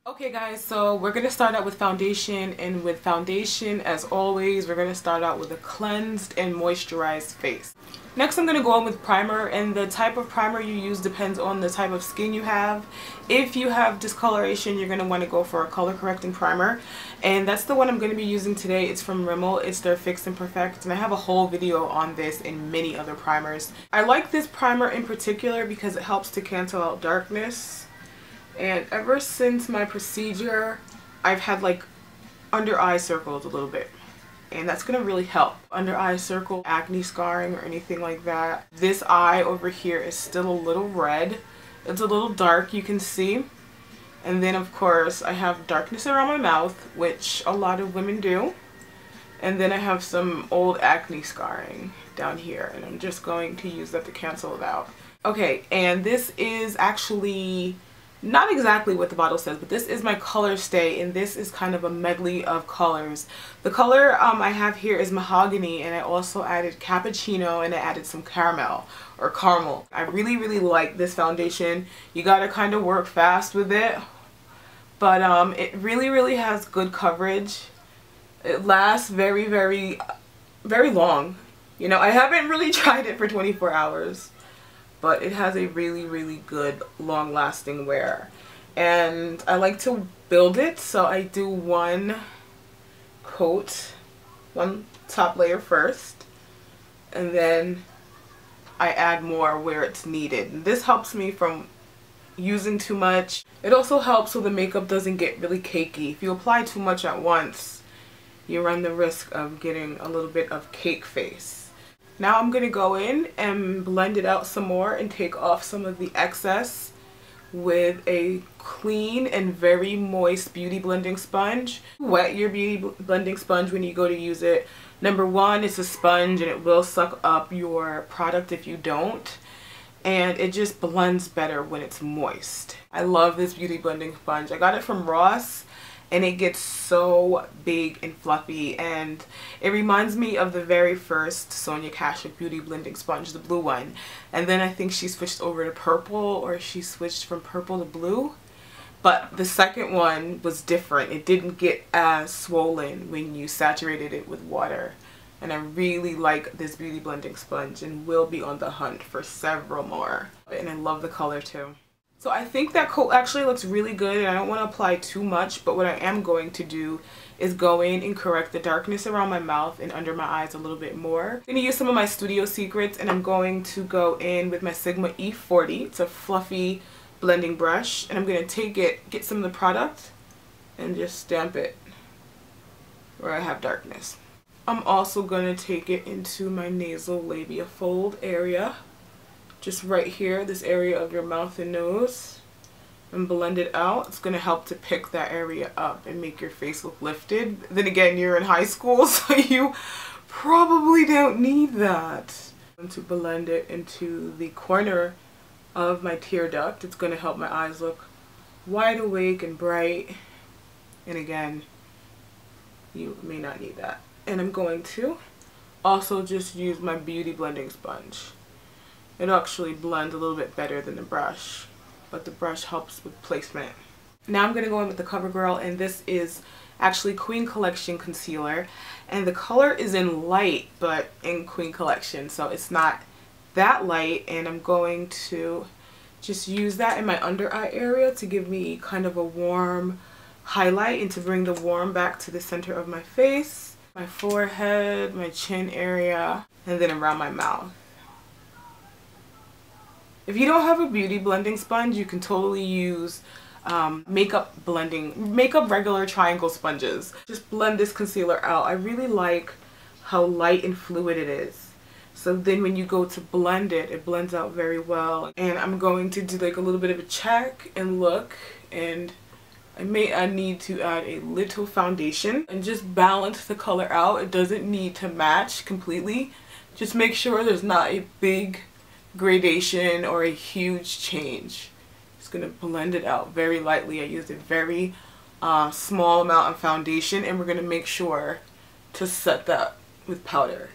Okay guys, so we're going to start out with foundation, and with foundation, as always, we're going to start out with a cleansed and moisturized face. Next I'm going to go on with primer, and the type of primer you use depends on the type of skin you have. If you have discoloration, you're going to want to go for a color correcting primer, and that's the one I'm going to be using today. It's from Rimmel. It's their Fix and Perfect, and I have a whole video on this and many other primers. I like this primer in particular because it helps to cancel out darkness. And ever since my procedure, I've had like under eye circles a little bit. And that's going to really help. Under eye circle, acne scarring or anything like that. This eye over here is still a little red. It's a little dark, you can see. And then of course I have darkness around my mouth, which a lot of women do. And then I have some old acne scarring down here. And I'm just going to use that to cancel it out. Okay, and this is actually not exactly what the bottle says, but this is my color stay, and this is kind of a medley of colors. The color I have here is mahogany, and I also added cappuccino, and I added some caramel or caramel. I really like this foundation. You gotta kind of work fast with it, but it really has good coverage. It lasts very long. You know, I haven't really tried it for 24 hours. But it has a really good long-lasting wear. And I like to build it, so I do one coat, one top layer first, and then I add more where it's needed. And this helps me from using too much. It also helps so the makeup doesn't get really cakey. If you apply too much at once, you run the risk of getting a little bit of cake face. Now I'm going to go in and blend it out some more and take off some of the excess with a clean and very moist beauty blending sponge. Wet your beauty blending sponge when you go to use it. Number one, it's a sponge and it will suck up your product if you don't. And it just blends better when it's moist. I love this beauty blending sponge. I got it from Ross. And it gets so big and fluffy, and it reminds me of the very first Sonia Kashuk beauty blending sponge, the blue one. And then I think she switched over to purple, or she switched from purple to blue. But the second one was different. It didn't get as swollen when you saturated it with water. And I really like this beauty blending sponge and will be on the hunt for several more. And I love the color too. So I think that coat actually looks really good, and I don't want to apply too much, but what I am going to do is go in and correct the darkness around my mouth and under my eyes a little bit more. I'm going to use some of my Studio Secrets, and I'm going to go in with my Sigma E40. It's a fluffy blending brush, and I'm going to take it, get some of the product, and just stamp it where I have darkness. I'm also going to take it into my nasal labia fold area. Just right here, this area of your mouth and nose, and blend it out. It's going to help to pick that area up and make your face look lifted. Then again, you're in high school, so you probably don't need that. I'm going to blend it into the corner of my tear duct. It's going to help my eyes look wide awake and bright. And again, you may not need that. And I'm going to also just use my beauty blending sponge. It actually blends a little bit better than the brush, but the brush helps with placement. Now I'm going to go in with the CoverGirl, and this is actually Queen Collection concealer, and the color is in light but in Queen Collection, so it's not that light, and I'm going to just use that in my under eye area to give me kind of a warm highlight and to bring the warm back to the center of my face, my forehead, my chin area, and then around my mouth. If you don't have a beauty blending sponge, you can totally use makeup regular triangle sponges. Just blend this concealer out. I really like how light and fluid it is. So then when you go to blend it, it blends out very well. And I'm going to do like a little bit of a check and look, and I need to add a little foundation and just balance the color out. It doesn't need to match completely. Just make sure there's not a big gradation or a huge change. Just gonna blend it out very lightly. I used a very small amount of foundation, and we're gonna make sure to set that with powder.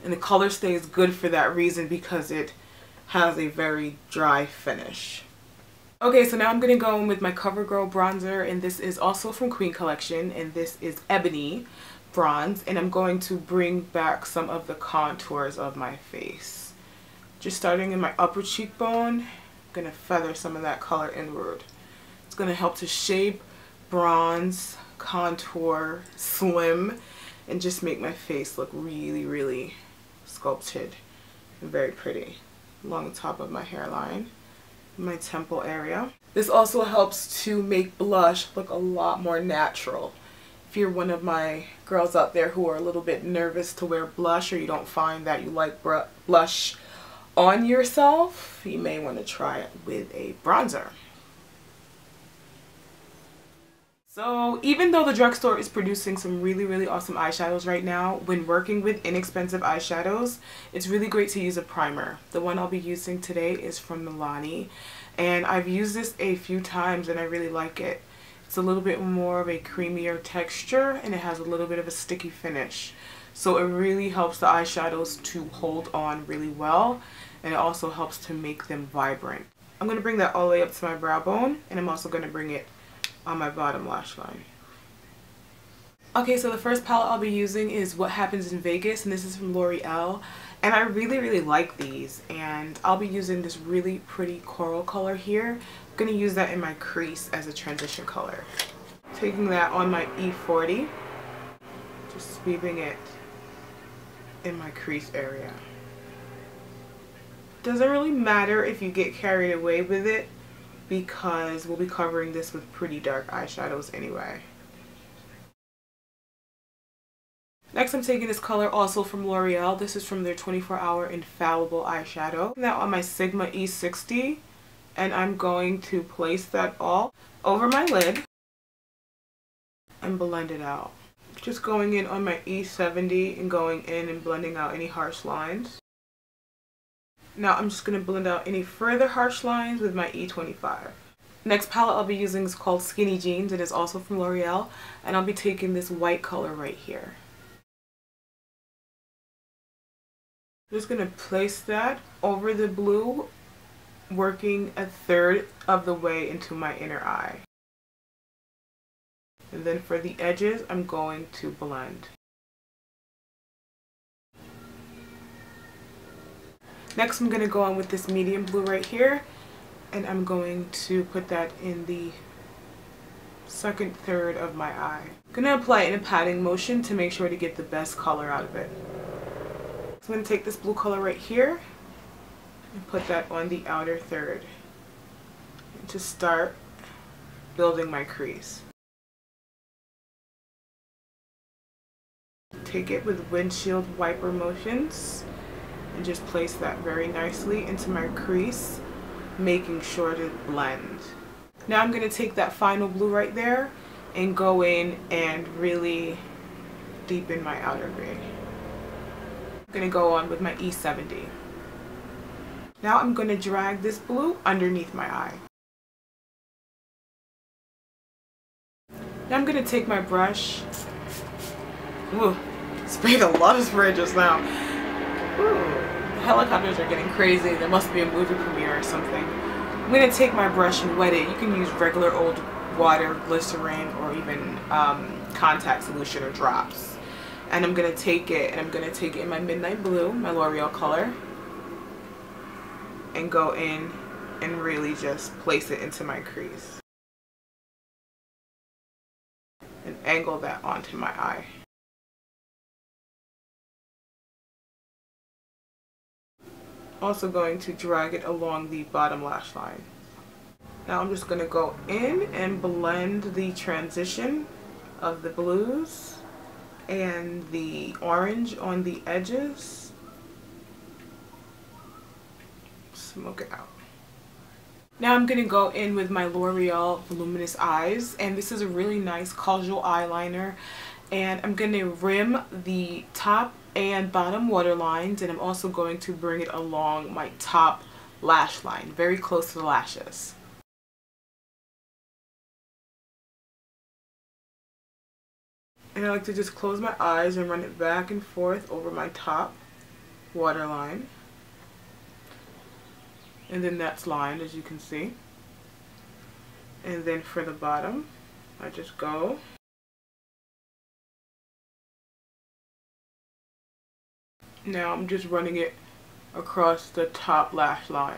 And the color stay is good for that reason, because it has a very dry finish. Okay, so now I'm going to go in with my CoverGirl bronzer, and this is also from Queen Collection, and this is Ebony Bronze, and I'm going to bring back some of the contours of my face. Just starting in my upper cheekbone, I'm going to feather some of that color inward. It's going to help to shape, bronze, contour, slim, and just make my face look really, really sculpted and very pretty along the top of my hairline, my temple area. This also helps to make blush look a lot more natural. If you're one of my girls out there who are a little bit nervous to wear blush, or you don't find that you like blush on yourself, you may want to try it with a bronzer. So even though the drugstore is producing some really, really awesome eyeshadows right now, when working with inexpensive eyeshadows, it's really great to use a primer. The one I'll be using today is from Milani, and I've used this a few times and I really like it. It's a little bit more of a creamier texture, and it has a little bit of a sticky finish. So it really helps the eyeshadows to hold on really well, and it also helps to make them vibrant. I'm going to bring that all the way up to my brow bone, and I'm also going to bring it on my bottom lash line. Okay, so the first palette I'll be using is What Happens in Vegas, and this is from L'Oreal. And I really, really like these, and I'll be using this really pretty coral color here. I'm going to use that in my crease as a transition color. Taking that on my E40, just sweeping it in my crease area. Doesn't really matter if you get carried away with it, because we'll be covering this with pretty dark eyeshadows anyway. Next, I'm taking this color also from L'Oreal. This is from their 24-hour Infallible eyeshadow. Now on my Sigma E60, and I'm going to place that all over my lid and blend it out. Just going in on my E70 and going in and blending out any harsh lines. Now I'm just going to blend out any further harsh lines with my E25. Next palette I'll be using is called Skinny Jeans. It is also from L'Oreal, and I'll be taking this white color right here. Just going to place that over the blue, working a third of the way into my inner eye. And then for the edges, I'm going to blend. Next, I'm going to go on with this medium blue right here, and I'm going to put that in the second third of my eye. I'm going to apply it in a patting motion to make sure to get the best color out of it. So I'm going to take this blue color right here and put that on the outer third and to start building my crease. Take it with windshield wiper motions and just place that very nicely into my crease, making sure to blend. Now I'm going to take that final blue right there and go in and really deepen my outer V. I'm going to go on with my E70. Now I'm going to drag this blue underneath my eye. Now I'm going to take my brush. Ooh, sprayed a lot of spray just now. Ooh, the helicopters are getting crazy. There must be a movie premiere or something. I'm going to take my brush and wet it. You can use regular old water, glycerin, or even contact solution or drops. And I'm going to take it, and I'm going to take it in my Midnight Blue, my L'Oreal color, and go in and really just place it into my crease. And angle that onto my eye. Also going to drag it along the bottom lash line. Now I'm just going to go in and blend the transition of the blues and the orange on the edges. Smoke it out. Now I'm going to go in with my L'Oreal Voluminous Eyes, and this is a really nice casual eyeliner, and I'm going to rim the top and bottom waterlines, and I'm also going to bring it along my top lash line, very close to the lashes. And I like to just close my eyes and run it back and forth over my top waterline. And then that's lined, as you can see. And then for the bottom, I just go. Now I'm just running it across the top lash line.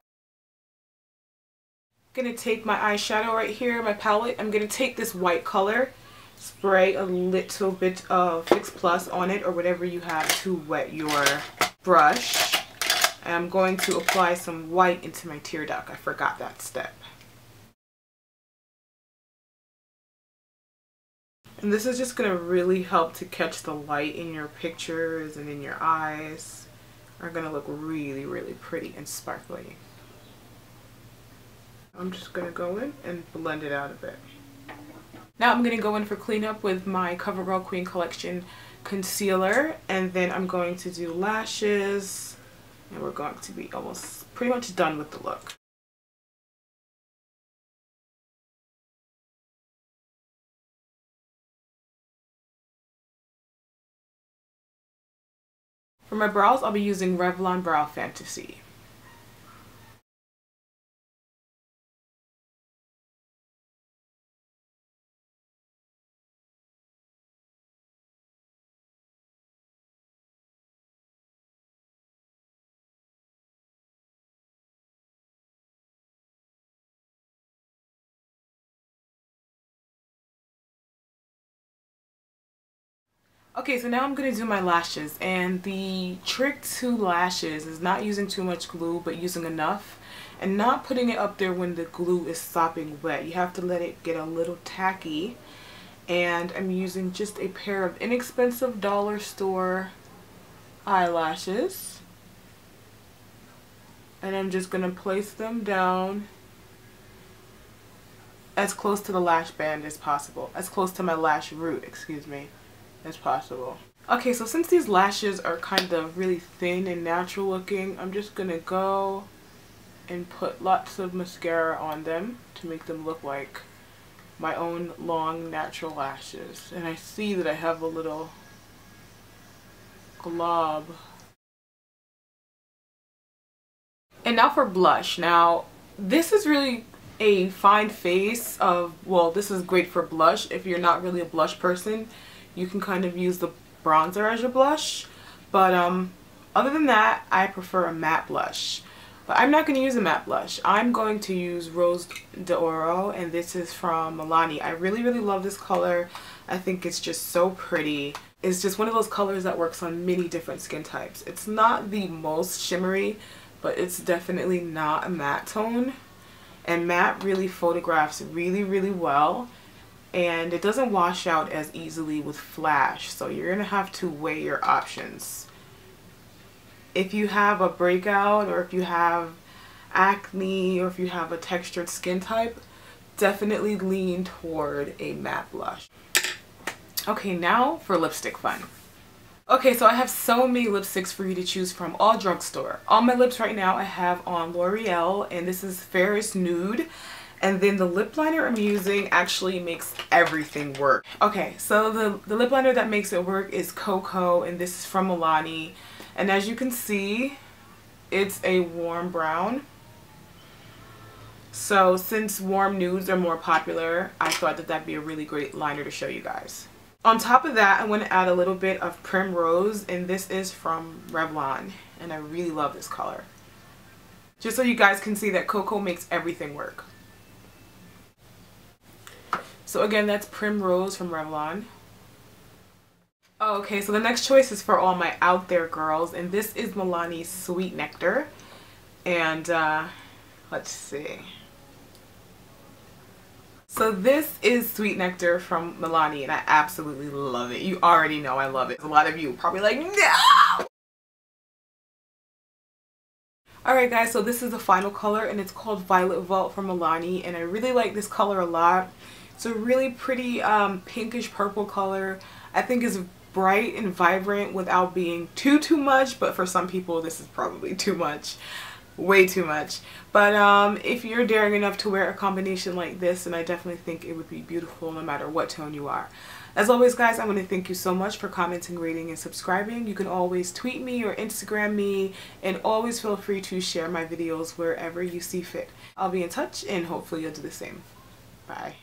I'm going to take my eyeshadow right here, my palette. I'm going to take this white color, spray a little bit of Fix Plus on it or whatever you have to wet your brush. And I'm going to apply some white into my tear duct. I forgot that step. And this is just going to really help to catch the light in your pictures and in your eyes. Are going to look really, really pretty and sparkly. I'm just going to go in and blend it out a bit. Now I'm going to go in for cleanup with my CoverGirl Queen Collection concealer, and then I'm going to do lashes, and we're going to be almost pretty much done with the look. For my brows, I'll be using Revlon Brow Fantasy. Okay, so now I'm going to do my lashes, and the trick to lashes is not using too much glue but using enough and not putting it up there when the glue is sopping wet. You have to let it get a little tacky, and I'm using just a pair of inexpensive dollar store eyelashes, and I'm just going to place them down as close to the lash band as possible, as close to my lash root, excuse me, as possible. Okay, so since these lashes are kind of really thin and natural looking, I'm just gonna go and put lots of mascara on them to make them look like my own long natural lashes. And I see that I have a little glob. And now for blush. Now this is really a fine face of, well, this is great for blush. If you're not really a blush person, you can kind of use the bronzer as your blush, but other than that, I prefer a matte blush. But I'm not going to use a matte blush. I'm going to use Rose d'Oro, and this is from Milani. I really, really love this color. I think it's just so pretty. It's just one of those colors that works on many different skin types. It's not the most shimmery, but it's definitely not a matte tone. And matte really photographs really, really well. And it doesn't wash out as easily with flash, so you're going to have to weigh your options. If you have a breakout, or if you have acne, or if you have a textured skin type, definitely lean toward a matte blush. Okay, now for lipstick fun. Okay, so I have so many lipsticks for you to choose from, all drugstore. On my lips right now I have on L'Oreal, and this is Ferris Nude. And then the lip liner I'm using actually makes everything work. Okay, so the lip liner that makes it work is Cocoa, and this is from Milani. And as you can see, it's a warm brown. So since warm nudes are more popular, I thought that that'd be a really great liner to show you guys. On top of that, I want to add a little bit of Primrose, and this is from Revlon. And I really love this color. Just so you guys can see that Cocoa makes everything work. So again, that's Primrose from Revlon. Okay, so the next choice is for all my out there girls, and this is Milani's Sweet Nectar. And let's see. So this is Sweet Nectar from Milani, and I absolutely love it. You already know I love it. A lot of you are probably like, no! Alright guys, so this is the final color, and it's called Violet Vault from Milani, and I really like this color a lot. It's a really pretty pinkish purple color. I think it's bright and vibrant without being too much, but for some people this is probably too much. Way too much. But if you're daring enough to wear a combination like this, then I definitely think it would be beautiful no matter what tone you are. As always guys, I want to thank you so much for commenting, rating, and subscribing. You can always tweet me or Instagram me, and always feel free to share my videos wherever you see fit. I'll be in touch, and hopefully you'll do the same. Bye.